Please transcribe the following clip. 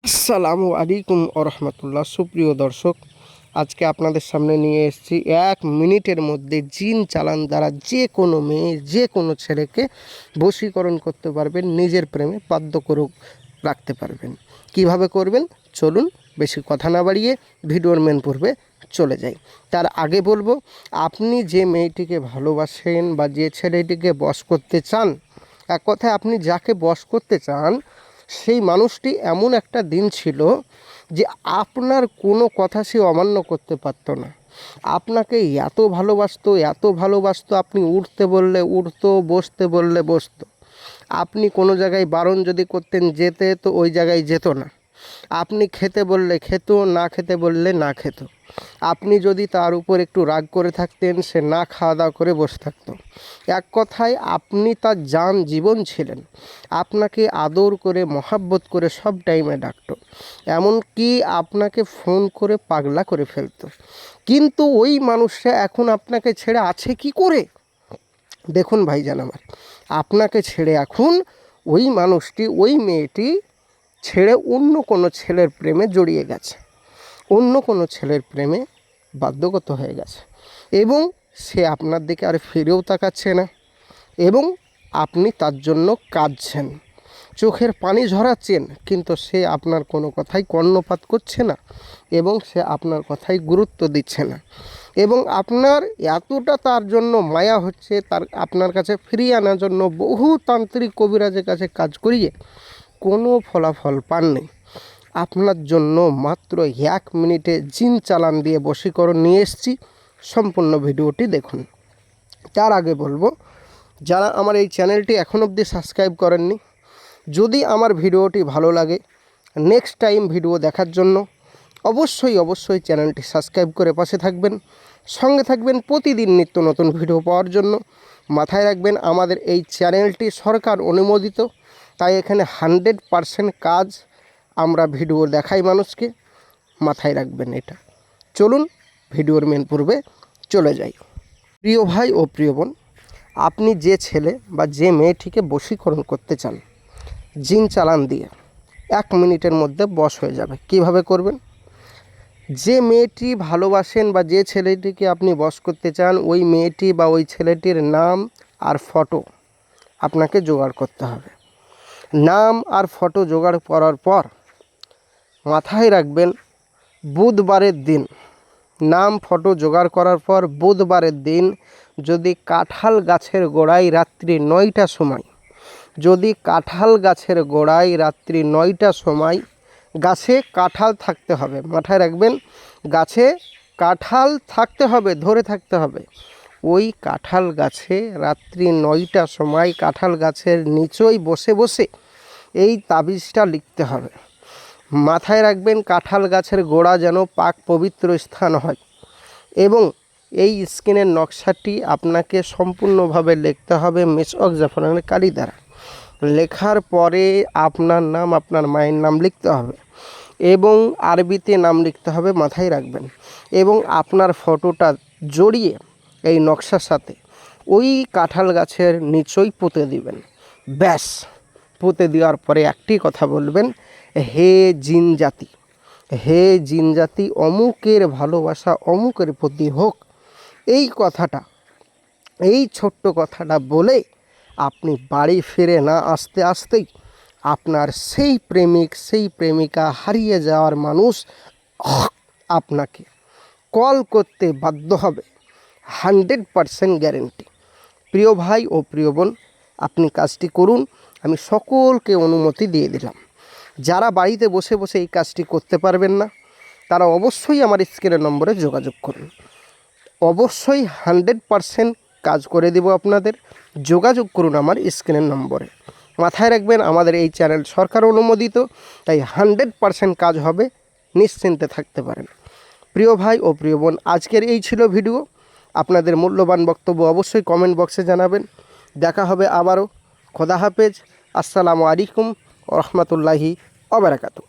আসসালামু আলাইকুম রহমতুল্লাহ। সুপ্রিয় দর্শক, আজকে আপনাদের সামনে নিয়ে এসেছি 1 মিনিটের মধ্যে জিন চালান দ্বারা যে কোনো মেয়ে যে কোনো ছেলেকে বশীকরণ করতে পারবেন, নিজের প্রেমে বাধ্য করে রাখতে পারবেন। কিভাবে করবেন চলুন, বেশি কথা না বাড়িয়ে ভিডিওর মেন পূর্বে চলে যাই। তার আগে বলবো, আপনি যে মেয়েটিকে ভালোবাসেন বা যে ছেলেটিকে বশ করতে চান, এক কথায় আপনি যাকে বশ করতে চান সেই মানুষটি এমন একটা দিন ছিল যে আপনার কোনো কথা সে অমান্য করতে পারতো না। আপনাকে এত ভালোবাসতো, আপনি উঠতে বললে উঠতো, বসতে বললে বসতো। আপনি কোনো জায়গায় বারণ যদি করতেন যেতে, তো ওই জায়গায় যেত না। আপনি খেতে বললে খেত, না খেতে বললে না খেত। আপনি যদি তার উপর একটু রাগ করে থাকতেন, সে না খাওয়া দাওয়া করে বসে থাকতো। এক কথায় আপনি তার জান জীবন ছিলেন। আপনাকে আদর করে মহাব্বত করে সব টাইমে ডাকতো, এমনকি আপনাকে ফোন করে পাগলা করে ফেলতো। কিন্তু ওই মানুষটা এখন আপনাকে ছেড়ে আছে কি করে? দেখুন ভাইজান আমার, আপনাকে ছেড়ে এখন ওই মানুষটি, ওই মেয়েটি ছেড়ে অন্য কোনো ছেলের প্রেমে জড়িয়ে গেছে, অন্য কোনো ছেলের প্রেমে বাধ্যগত হয়ে গেছে, এবং সে আপনার দিকে আর ফিরেও তাকাচ্ছে না, এবং আপনি তার জন্য কাঁদছেন, চোখের পানি ঝরাচ্ছেন, কিন্তু সে আপনার কোনো কথাই কর্ণপাত করছে না, এবং সে আপনার কথাই গুরুত্ব দিচ্ছে না, এবং আপনার এতটা তার জন্য মায়া হচ্ছে, তার আপনার কাছে ফিরিয়ে আনার জন্য বহু তান্ত্রিক কবিরাজের কাছে কাজ করিয়ে কোনো ফলাফল পাননি। আপনার জন্য মাত্র 1 মিনিটে জিন চালান দিয়ে বশীকরণ নিয়ে এসেছি। সম্পূর্ণ ভিডিওটি দেখুন। তার আগে বলবো, যারা আমার এই চ্যানেলটি এখন অবধি সাবস্ক্রাইব করেননি, যদি আমার ভিডিওটি ভালো লাগে, নেক্সট টাইম ভিডিও দেখার জন্য অবশ্যই চ্যানেলটি সাবস্ক্রাইব করে পাশে থাকবেন, সঙ্গে থাকবেন প্রতিদিন নিত্য নতুন ভিডিও পাওয়ার জন্য। মাথায় রাখবেন, আমাদের এই চ্যানেলটি সরকার অনুমোদিত, তাই এখানে 100% কাজ আমরা ভিডিও দেখাই মানুষকে। মাথায় রাখবেন এটা। চলুন ভিডিওর মেন পূর্বে চলে যাই। প্রিয় ভাই ও প্রিয় বোন, আপনি যে ছেলে বা যে মেয়েটিকে বশীকরণ করতে চান জিন চালান দিয়ে, 1 মিনিটের মধ্যে বশ হয়ে যাবে। কিভাবে করবেন? যে মেয়েটি ভালোবাসেন বা যে ছেলেটিকে আপনি বশ করতে চান, ওই মেয়েটি বা ওই ছেলেটির নাম আর ফটো আপনাকে জোগাড় করতে হবে। নাম আর ফটো জোগাড় করার পর মাথায় রাখবেন, বুধবারের দিন, নাম ফটো জোগাড় করার পর বুধবারের দিন যদি কাঁঠাল গাছের গোড়ায় রাত্রি 9টার সময়, যদি কাঁঠাল গাছের গোড়ায় রাত্রি 9টার সময় গাছে কাঁঠাল থাকতে হবে, মাথায় রাখবেন, গাছে কাঁঠাল থাকতে হবে, ধরে থাকতে হবে। ওই কাঁঠাল গাছে রাত্রি 9টার সময় কাঁঠাল গাছের নিচেই বসে বসে এই তাবিজটা লিখতে হবে। মাথায় রাখবেন, কাঁঠাল গাছের গোড়া যেন পাক পবিত্র স্থান হয়, এবং এই স্ক্রিনের নকশাটি আপনাকে সম্পূর্ণভাবে লিখতে হবে মেশক জাফরানের কালি দ্বারা। লেখার পরে আপনার নাম, আপনার মায়ের নাম লিখতে হবে, এবং আরবিতে নাম লিখতে হবে, মাথায় রাখবেন, এবং আপনার ফটোটা জড়িয়ে এই নকশার সাথে ওই কাঁঠাল গাছের নিচেই পুঁতে দিবেন। ব্যাস, পুঁতে দেওয়ার পরে একটি কথা বলবেন, হে জিন জাতি, হে জিন জাতি, অমুকের ভালোবাসা অমুকের প্রতি হোক। এই কথাটা, এই ছোট্ট কথাটা বলে আপনি বাড়ি ফিরে না আসতে আসতেই আপনার সেই প্রেমিক, সেই প্রেমিকা, হারিয়ে যাওয়ার মানুষ আপনাকে কল করতে বাধ্য হবে। 100% গ্যারেন্টি। প্রিয় ভাই ও প্রিয় বোন, আপনি কাজটি করুন, আমি সকলকে অনুমতি দিয়ে দিলাম। যারা বাড়িতে বসে বসে এই কাজটি করতে পারবেন না, তারা অবশ্যই আমার স্ক্রিনের নম্বরে যোগাযোগ করুন। অবশ্যই 100% কাজ করে দেব আপনাদের। যোগাযোগ করুন আমার স্ক্রিনের নম্বরে। মাথায় রাখবেন, আমাদের এই চ্যানেল সরকার অনুমোদিত, তাই 100% কাজ হবে, নিশ্চিন্তে থাকতে পারেন। প্রিয় ভাই ও প্রিয় বোন, আজকের এই ছিল ভিডিও। আপনাদের মূল্যবান বক্তব্য অবশ্যই কমেন্ট বক্সে জানাবেন। দেখা হবে আবারও। খোদা হাফেজ। আসসালামু আলাইকুম ওয়া রাহমাতুল্লাহি ওয়া বারাকাতুহু।